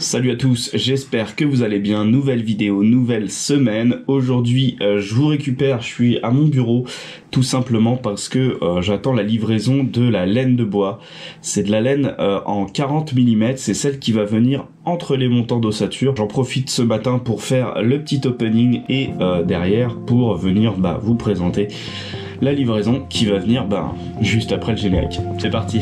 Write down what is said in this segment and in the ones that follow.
Salut à tous, j'espère que vous allez bien. Nouvelle vidéo, nouvelle semaine. Aujourd'hui, je vous récupère, je suis à mon bureau, tout simplement parce que j'attends la livraison de la laine de bois. C'est de la laine en 40 mm, c'est celle qui va venir entre les montants d'ossature. J'en profite ce matin pour faire le petit opening et derrière pour venir vous présenter la livraison qui va venir juste après le générique. C'est parti.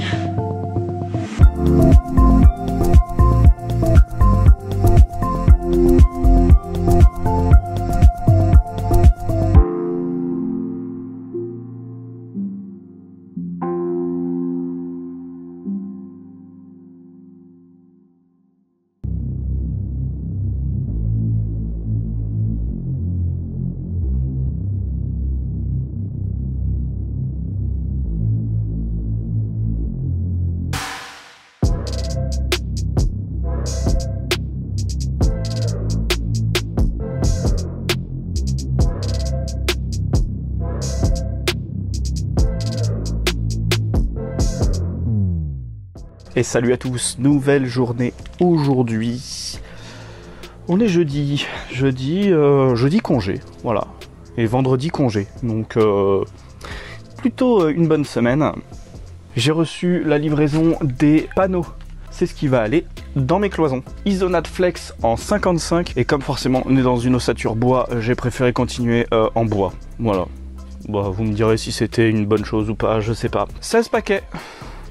Et salut à tous, nouvelle journée aujourd'hui. On est jeudi congé, voilà. Et vendredi congé, donc plutôt une bonne semaine. J'ai reçu la livraison des panneaux. C'est ce qui va aller dans mes cloisons. Isonade Flex en 55. Et comme forcément on est dans une ossature bois, j'ai préféré continuer en bois. Voilà. Vous me direz si c'était une bonne chose ou pas, je sais pas. 16 paquets.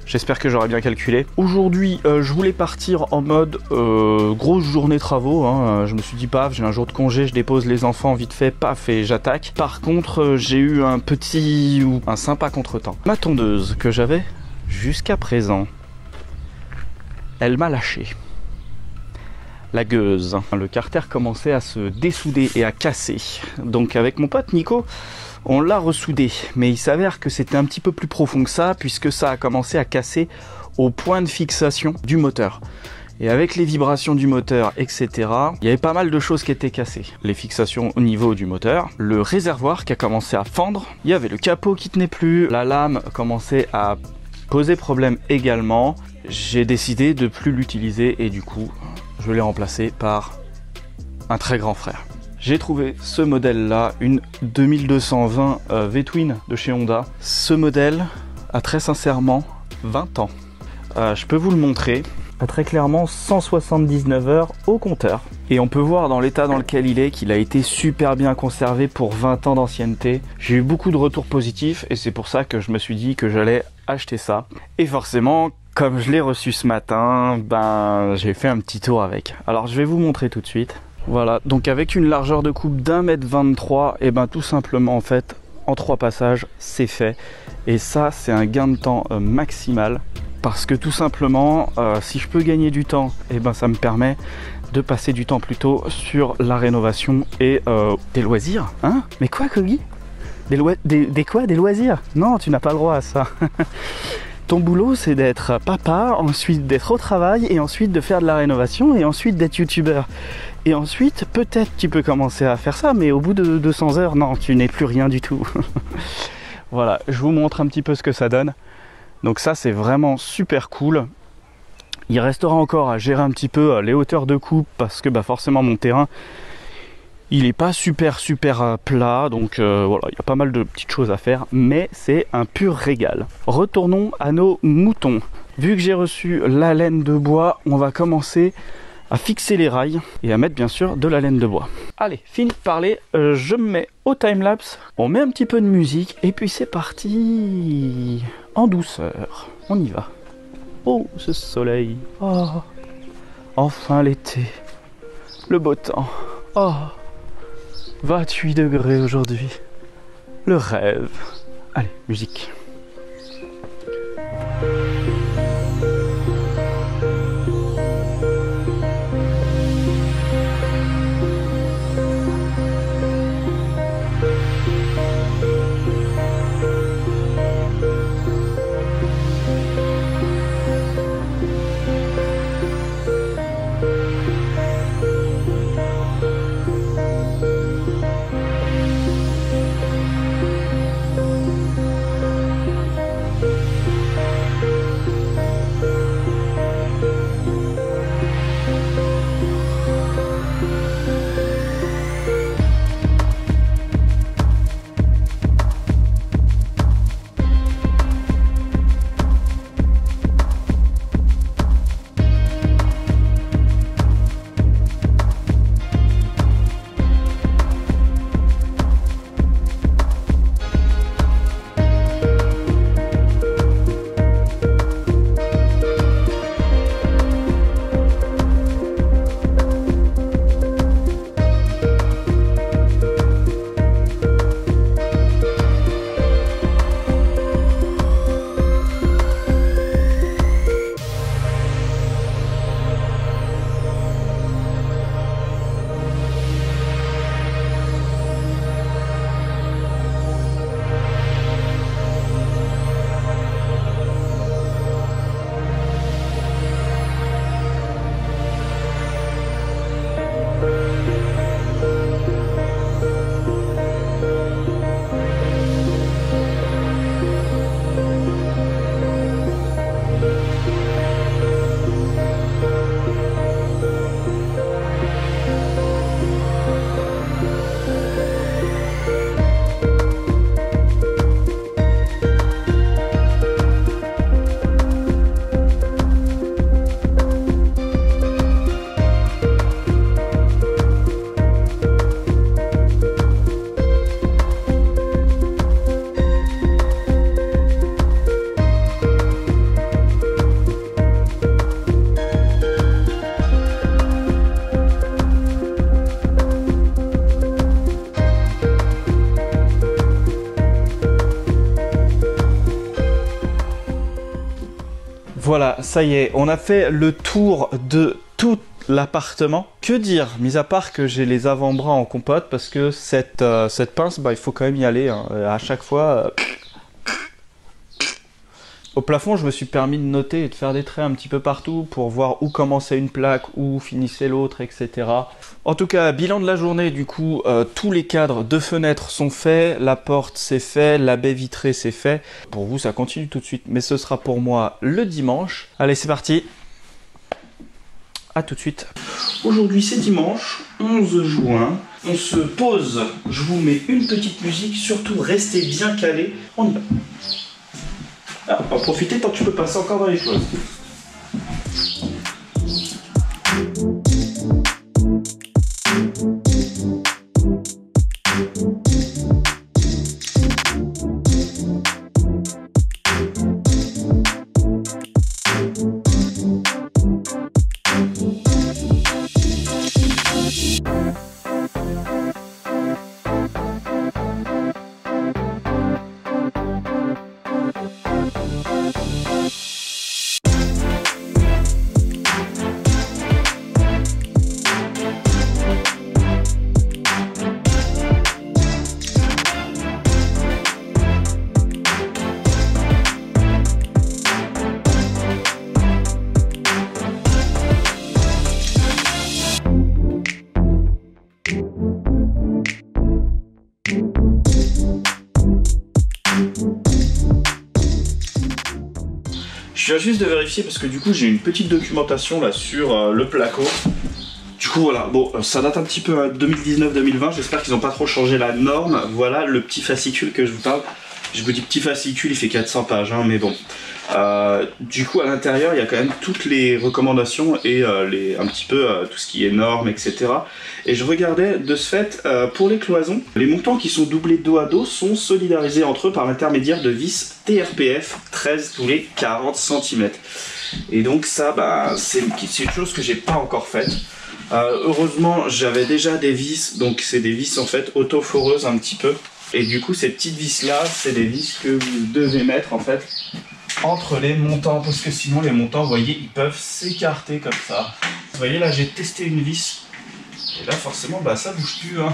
J'espère que j'aurai bien calculé. Aujourd'hui, je voulais partir en mode grosse journée travaux. Je me suis dit, paf, j'ai un jour de congé, je dépose les enfants vite fait, paf, et j'attaque. Par contre, j'ai eu un sympa contretemps. Ma tondeuse que j'avais jusqu'à présent, elle m'a lâché. La gueuse. Le carter commençait à se dessouder et à casser. Donc avec mon pote Nico, on l'a ressoudé, mais il s'avère que c'était un petit peu plus profond que ça, puisque ça a commencé à casser au point de fixation du moteur. Et avec les vibrations du moteur, etc., il y avait pas mal de choses qui étaient cassées. Les fixations au niveau du moteur, le réservoir qui a commencé à fendre, il y avait le capot qui tenait plus, la lame commençait à poser problème également. J'ai décidé de plus l'utiliser et du coup, je l'ai remplacé par un très grand frère. J'ai trouvé ce modèle là, une 2220 V-Twin de chez Honda. Ce modèle a très sincèrement 20 ans. Je peux vous le montrer. A très clairement 179 heures au compteur. Et on peut voir dans l'état dans lequel il est qu'il a été super bien conservé pour 20 ans d'ancienneté. J'ai eu beaucoup de retours positifs et c'est pour ça que je me suis dit que j'allais acheter ça. Et forcément, comme je l'ai reçu ce matin, j'ai fait un petit tour avec. Alors je vais vous montrer tout de suite. Voilà, donc avec une largeur de coupe d'1,23 m, et tout simplement en fait, en 3 passages, c'est fait. Et ça, c'est un gain de temps maximal. Parce que tout simplement, si je peux gagner du temps, ça me permet de passer du temps plutôt sur la rénovation et des loisirs. Hein? Mais quoi, Kogi? Des loisirs? Non, tu n'as pas le droit à ça. Ton boulot, c'est d'être papa, ensuite d'être au travail, et ensuite de faire de la rénovation, et ensuite d'être youtubeur. Et ensuite, peut-être tu peux commencer à faire ça, mais au bout de 200 heures, non, tu n'es plus rien du tout. Voilà, je vous montre un petit peu ce que ça donne. Donc ça, c'est vraiment super cool. Il restera encore à gérer un petit peu les hauteurs de coupe, parce que forcément mon terrain, il n'est pas super plat, donc voilà, il y a pas mal de petites choses à faire, mais c'est un pur régal. Retournons à nos moutons. Vu que j'ai reçu la laine de bois, on va commencer à fixer les rails et à mettre bien sûr de la laine de bois. Allez, fini de parler, je me mets au timelapse, on met un petit peu de musique et puis c'est parti en douceur. On y va. Oh, ce soleil. Oh, enfin l'été. Le beau temps. Oh, 28 degrés aujourd'hui. Le rêve. Allez, musique. Voilà, ça y est, on a fait le tour de tout l'appartement. Que dire, mis à part que j'ai les avant-bras en compote parce que cette pince, bah, il faut quand même y aller. Hein. À chaque fois... Au plafond, je me suis permis de noter et de faire des traits un petit peu partout pour voir où commençait une plaque, où finissait l'autre, etc. En tout cas, bilan de la journée, du coup, tous les cadres de fenêtres sont faits, la porte c'est fait, la baie vitrée c'est fait. Pour vous, ça continue tout de suite, mais ce sera pour moi le dimanche. Allez, c'est parti. À tout de suite. Aujourd'hui, c'est dimanche, 11 juin. On se pose, je vous mets une petite musique, surtout restez bien calés. On y va. Ah, on va profiter tant que tu peux passer encore dans les choses. Je viens juste de vérifier parce que du coup j'ai une petite documentation là sur le placo. Du coup voilà, bon ça date un petit peu 2019-2020, j'espère qu'ils n'ont pas trop changé la norme. Voilà le petit fascicule que je vous parle. Je vous dis petit fascicule, il fait 400 pages, hein, mais bon. Du coup à l'intérieur il y a quand même toutes les recommandations et un petit peu tout ce qui est normes, etc. Et je regardais de ce fait pour les cloisons, les montants qui sont doublés dos à dos sont solidarisés entre eux par l'intermédiaire de vis TRPF 13 tous les 40 cm. Et donc ça bah, c'est une chose que j'ai pas encore faite. Heureusement j'avais déjà des vis, donc c'est des vis en fait auto-foreuses un petit peu. Et du coup ces petites vis là c'est des vis que vous devez mettre en fait entre les montants, parce que sinon les montants, vous voyez, ils peuvent s'écarter comme ça. Vous voyez là, j'ai testé une vis, et là forcément, bah ça bouge plus. Hein.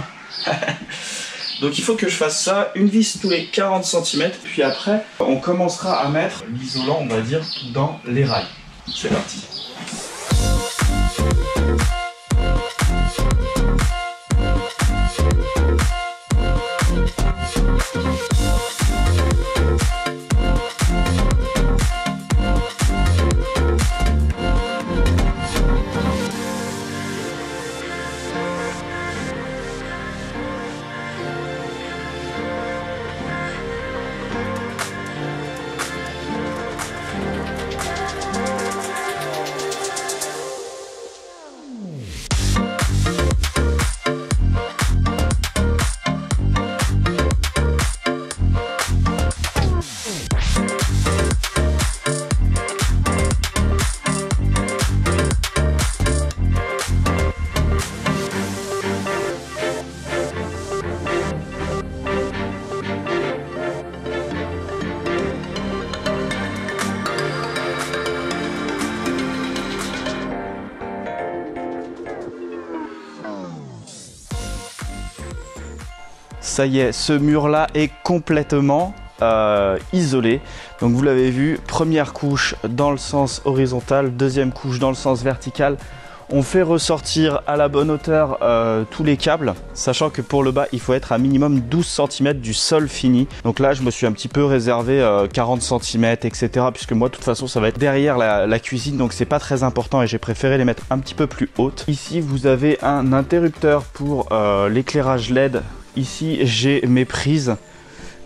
Donc il faut que je fasse ça, une vis tous les 40 cm, puis après, on commencera à mettre l'isolant, on va dire, dans les rails. C'est parti. Ça y est, ce mur-là est complètement isolé. Donc vous l'avez vu, première couche dans le sens horizontal, deuxième couche dans le sens vertical. On fait ressortir à la bonne hauteur tous les câbles, sachant que pour le bas, il faut être à minimum 12 cm du sol fini. Donc là, je me suis un petit peu réservé 40 cm, etc. Puisque moi, de toute façon, ça va être derrière la cuisine, donc c'est pas très important et j'ai préféré les mettre un petit peu plus hautes. Ici, vous avez un interrupteur pour l'éclairage LED. Ici, j'ai mes prises.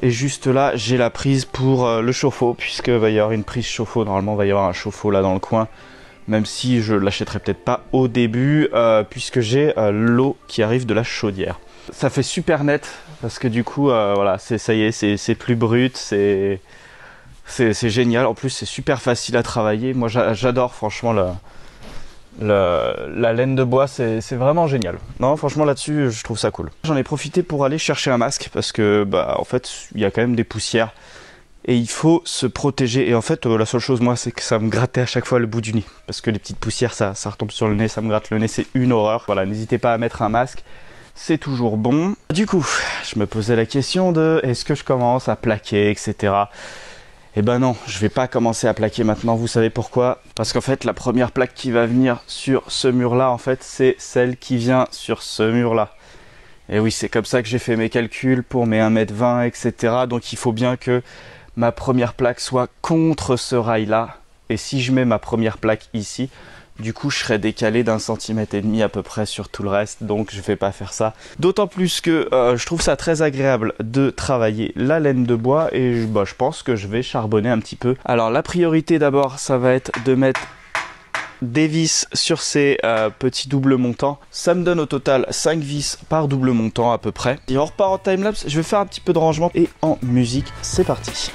Et juste là, j'ai la prise pour le chauffe-eau, puisque va y avoir une prise chauffe-eau. Normalement, il va y avoir un chauffe-eau là dans le coin. Même si je l'achèterai peut-être pas au début, puisque j'ai l'eau qui arrive de la chaudière. Ça fait super net, parce que du coup, voilà, ça y est, c'est plus brut, c'est génial. En plus, c'est super facile à travailler. Moi, j'adore franchement la laine de bois, c'est vraiment génial. Non, franchement, là-dessus, je trouve ça cool. J'en ai profité pour aller chercher un masque, parce que, bah, en fait, il y a quand même des poussières Et il faut se protéger. Et en fait, la seule chose, moi, c'est que ça me grattait à chaque fois le bout du nez. Parce que les petites poussières, ça retombe sur le nez, ça me gratte le nez, c'est une horreur. Voilà, n'hésitez pas à mettre un masque, c'est toujours bon. Du coup, je me posais la question de est-ce que je commence à plaquer, etc. Eh ben non, je vais pas commencer à plaquer maintenant, vous savez pourquoi? Parce qu'en fait, la première plaque qui va venir sur ce mur-là, en fait, c'est celle qui vient sur ce mur-là. Et oui, c'est comme ça que j'ai fait mes calculs pour mes 1m20, etc. Donc il faut bien que ma première plaque soit contre ce rail-là. Et si je mets ma première plaque ici, du coup, je serai décalé d'1,5 cm à peu près sur tout le reste. Donc, je vais pas faire ça. D'autant plus que je trouve ça très agréable de travailler la laine de bois. Et je pense que je vais charbonner un petit peu. Alors, la priorité d'abord, ça va être de mettre des vis sur ces petits doubles montants. Ça me donne au total 5 vis par double montant à peu près. Et on repart en timelapse, je vais faire un petit peu de rangement et en musique, c'est parti.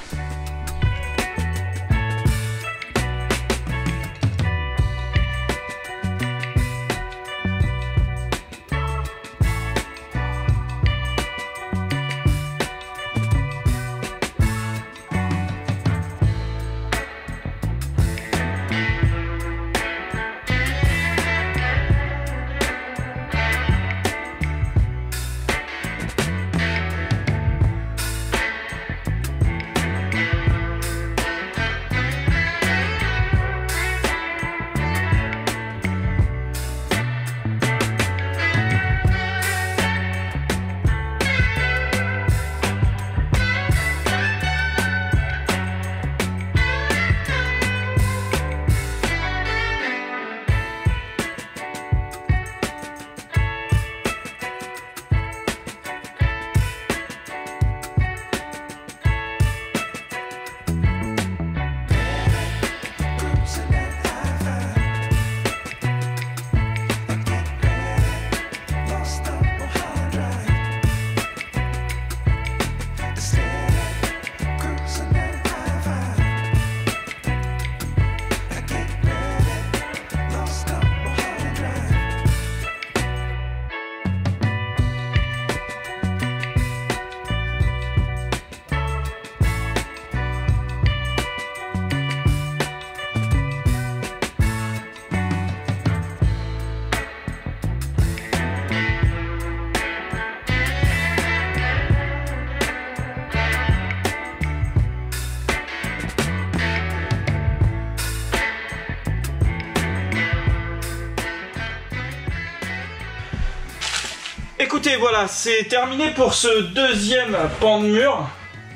Écoutez, voilà, c'est terminé pour ce deuxième pan de mur.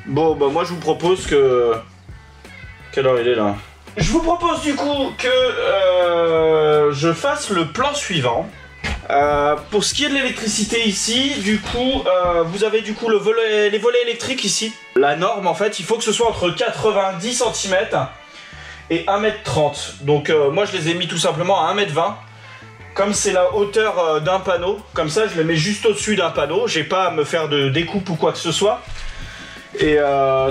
Bon, bah moi je vous propose que... Quelle heure il est là? Je vous propose du coup que je fasse le plan suivant. Pour ce qui est de l'électricité ici, du coup, vous avez du coup les volets électriques ici. La norme en fait, il faut que ce soit entre 90 cm et 1m30. Donc moi je les ai mis tout simplement à 1m20. Comme c'est la hauteur d'un panneau, comme ça je les mets juste au-dessus d'un panneau, j'ai pas à me faire de découpe ou quoi que ce soit. Et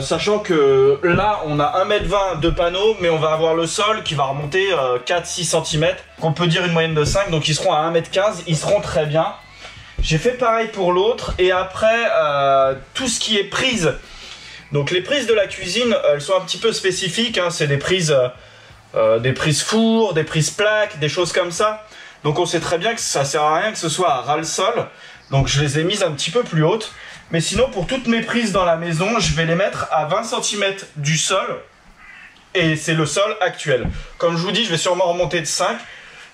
sachant que là on a 1m20 de panneau, mais on va avoir le sol qui va remonter 4-6 cm. On peut dire une moyenne de 5, donc ils seront à 1m15, ils seront très bien. J'ai fait pareil pour l'autre, et après tout ce qui est prise. Donc les prises de la cuisine, elles sont un petit peu spécifiques, hein, c'est des prises four, des prises plaques, des choses comme ça. Donc on sait très bien que ça sert à rien que ce soit à ras le sol. Donc je les ai mises un petit peu plus hautes. Mais sinon pour toutes mes prises dans la maison, je vais les mettre à 20 cm du sol. Et c'est le sol actuel. Comme je vous dis, je vais sûrement remonter de 5.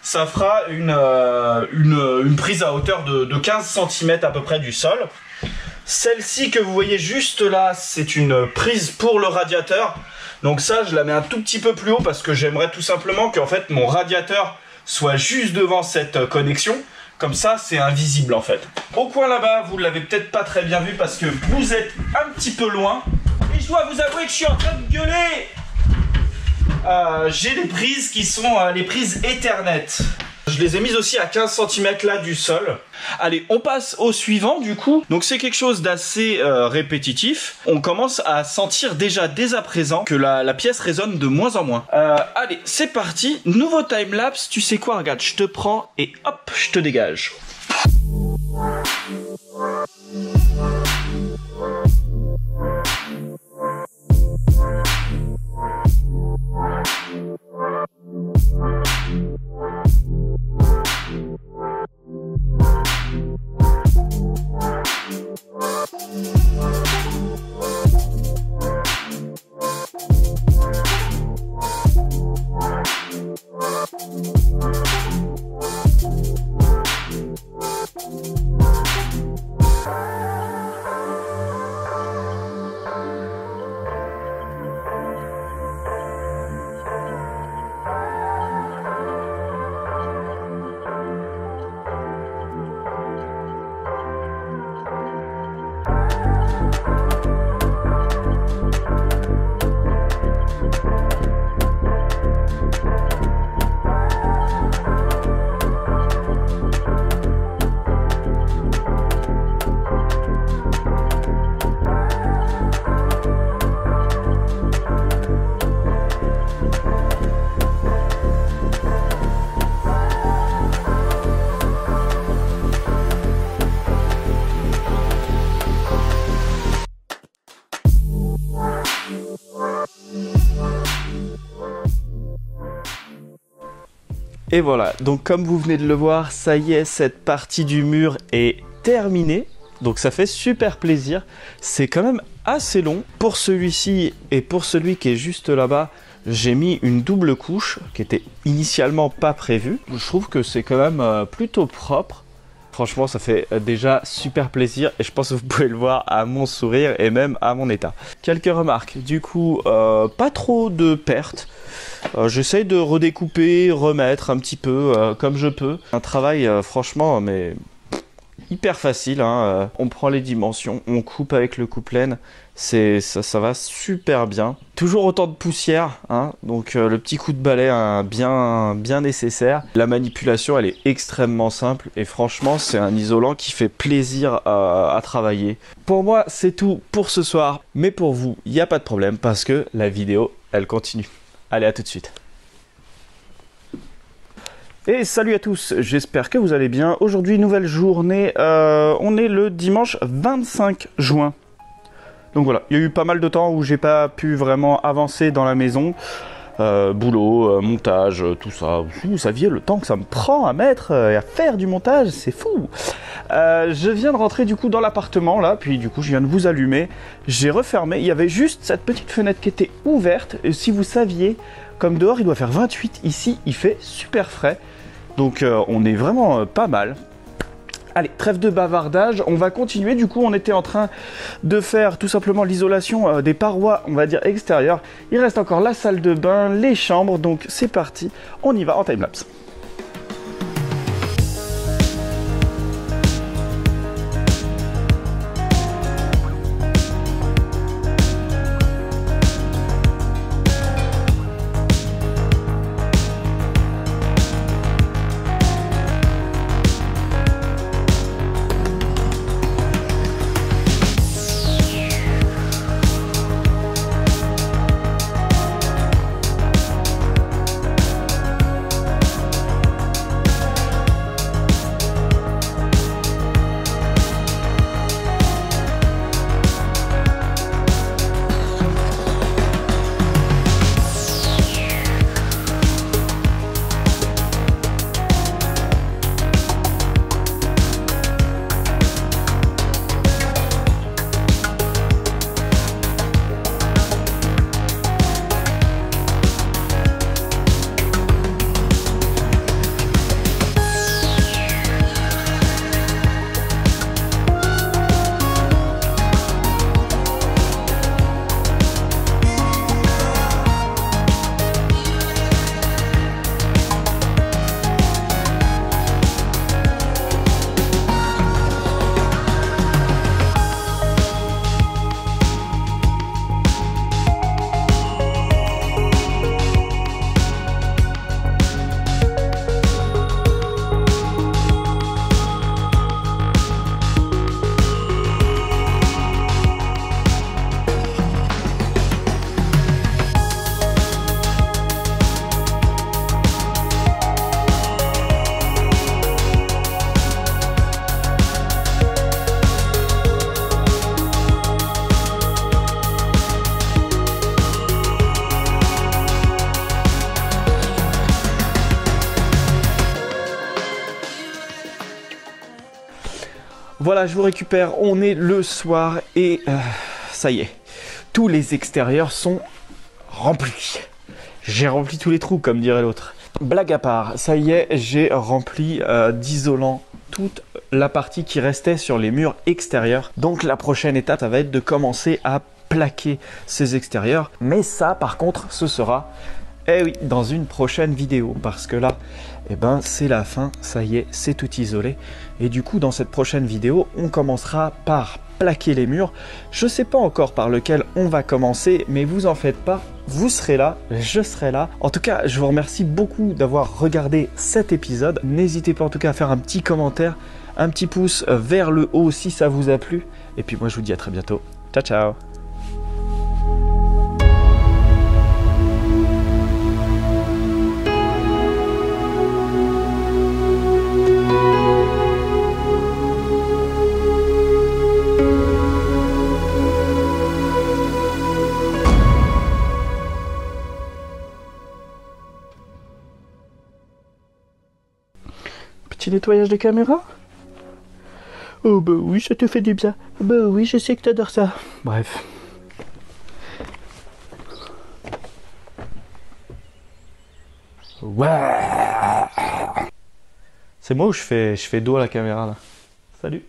Ça fera une prise à hauteur de 15 cm à peu près du sol. Celle-ci que vous voyez juste là, c'est une prise pour le radiateur. Donc ça, je la mets un tout petit peu plus haut parce que j'aimerais tout simplement qu'en fait mon radiateur soit juste devant cette connexion. Comme ça, c'est invisible en fait. Au coin là-bas, vous ne l'avez peut-être pas très bien vu parce que vous êtes un petit peu loin. Et je dois vous avouer que je suis en train de gueuler. J'ai des prises qui sont les prises Ethernet. Je les ai mises aussi à 15 cm là du sol. Allez, on passe au suivant du coup. Donc c'est quelque chose d'assez répétitif. On commence à sentir déjà dès à présent que la pièce résonne de moins en moins. Allez, c'est parti. Nouveau timelapse. Tu sais quoi, regarde, je te prends et hop, je te dégage. Et voilà, donc comme vous venez de le voir, ça y est, cette partie du mur est terminée. Donc ça fait super plaisir. C'est quand même assez long. Pour celui-ci et pour celui qui est juste là-bas, j'ai mis une double couche qui était initialement pas prévue. Je trouve que c'est quand même plutôt propre. Franchement, ça fait déjà super plaisir et je pense que vous pouvez le voir à mon sourire et même à mon état. Quelques remarques. Du coup, pas trop de pertes. J'essaye de redécouper, remettre un petit peu comme je peux. Un travail franchement, mais hyper facile. Hein. On prend les dimensions, on coupe avec le coupe-laine. Ça va super bien. Toujours autant de poussière, hein. Donc le petit coup de balai bien nécessaire. La manipulation, elle est extrêmement simple et franchement, c'est un isolant qui fait plaisir à travailler. Pour moi, c'est tout pour ce soir, mais pour vous, il n'y a pas de problème parce que la vidéo, elle continue. Allez, à tout de suite. Et salut à tous, j'espère que vous allez bien. Aujourd'hui, nouvelle journée, on est le dimanche 25 juin. Donc voilà, il y a eu pas mal de temps où j'ai pas pu vraiment avancer dans la maison. Boulot, montage, tout ça. Vous saviez le temps que ça me prend à mettre et à faire du montage, c'est fou. Je viens de rentrer du coup dans l'appartement là, puis du coup je viens de vous allumer. J'ai refermé, il y avait juste cette petite fenêtre qui était ouverte. Et si vous saviez, comme dehors il doit faire 28, ici il fait super frais. Donc on est vraiment pas mal. Allez, trêve de bavardage, on va continuer. Du coup, on était en train de faire tout simplement l'isolation des parois, on va dire extérieures. Il reste encore la salle de bain, les chambres, donc c'est parti. On y va en timelapse. Voilà, je vous récupère, on est le soir et ça y est, tous les extérieurs sont remplis. J'ai rempli tous les trous comme dirait l'autre. Blague à part, ça y est, j'ai rempli d'isolant toute la partie qui restait sur les murs extérieurs. Donc la prochaine étape, ça va être de commencer à plaquer ces extérieurs. Mais ça, par contre, ce sera, eh oui, dans une prochaine vidéo. Parce que là, eh ben, c'est la fin, ça y est, c'est tout isolé. Et du coup, dans cette prochaine vidéo, on commencera par plaquer les murs. Je sais pas encore par lequel on va commencer, mais vous en faites pas, vous serez là, je serai là. En tout cas, je vous remercie beaucoup d'avoir regardé cet épisode. N'hésitez pas en tout cas à faire un petit commentaire, un petit pouce vers le haut si ça vous a plu. Et puis moi, je vous dis à très bientôt. Ciao, ciao! petit nettoyage des caméras? Oh bah oui, ça te fait du bien. Bah oui, je sais que t'adores ça. Bref. Ouais. C'est moi où je fais dos à la caméra là. Salut.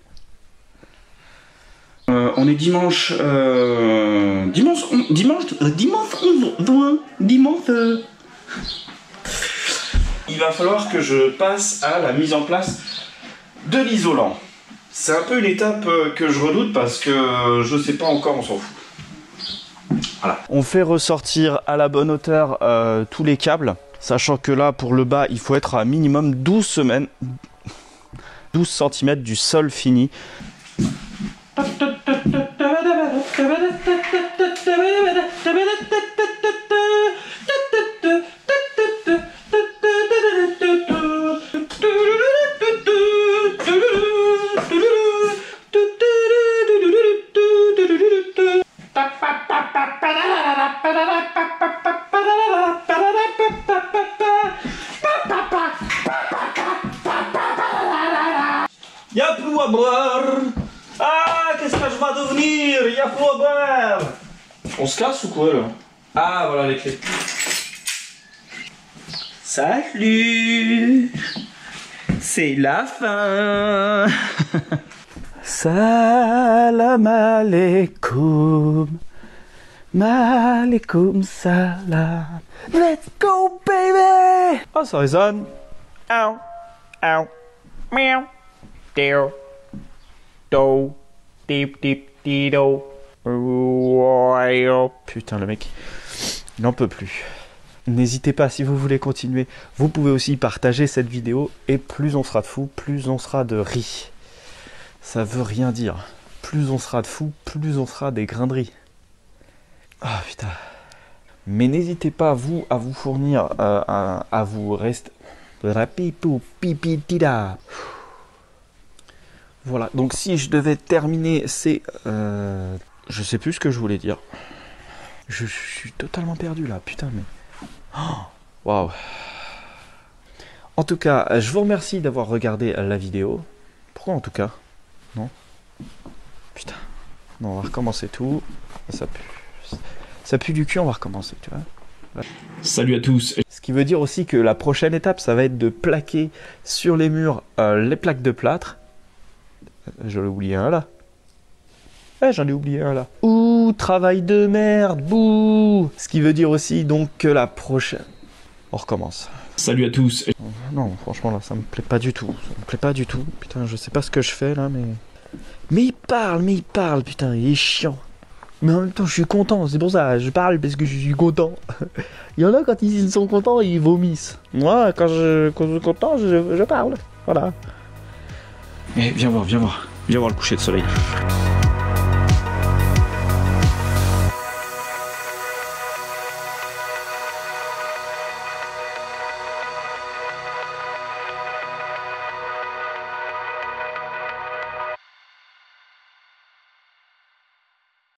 On est dimanche. Dimanche. Il va falloir que je passe à la mise en place de l'isolant. C'est un peu une étape que je redoute parce que je sais pas encore, on s'en fout. Voilà. On fait ressortir à la bonne hauteur tous les câbles, sachant que là pour le bas il faut être à minimum 12 cm du sol fini. Y'a plus à boire. Ah, qu'est-ce que je vais devenir? Y'a plus à boire. On se casse ou quoi là? Ah, voilà les clés. Salut. C'est la fin. Salam alaikum. Malikum salam. Let's go baby. Oh, ça résonne. Ow. Ow. Miaou. Do. Do. Dip dip dido. Putain, le mec, il n'en peut plus. N'hésitez pas, si vous voulez continuer, vous pouvez aussi partager cette vidéo. Et plus on sera de fous, plus on sera de riz. Ça veut rien dire. Plus on sera de fous, plus on sera des grains de riz. Ah putain. Mais n'hésitez pas, vous, à vous fournir, à vous rester... Voilà, donc si je devais terminer, c'est... je sais plus ce que je voulais dire. Je suis totalement perdu là, putain, mais... Waouh. En tout cas, je vous remercie d'avoir regardé la vidéo. Pourquoi en tout cas? Non? Putain. Non, on va recommencer tout. Ça pue du cul, on va recommencer, tu vois. Voilà. Salut à tous. Ce qui veut dire aussi que la prochaine étape, ça va être de plaquer sur les murs les plaques de plâtre. J'en ai oublié un là. Ouais, j'en ai oublié un là. Ouh, travail de merde, bouh. Ce qui veut dire aussi donc que la prochaine... On recommence. Salut à tous. Non, franchement là, ça me plaît pas du tout. Ça me plaît pas du tout. Putain, je sais pas ce que je fais là, mais... Mais il parle, putain, il est chiant. Mais en même temps, je suis content, c'est pour ça, je parle parce que je suis content. Il y en a, quand ils sont contents, ils vomissent. Moi, quand je suis content, je parle. Voilà. Eh, viens voir le coucher de soleil.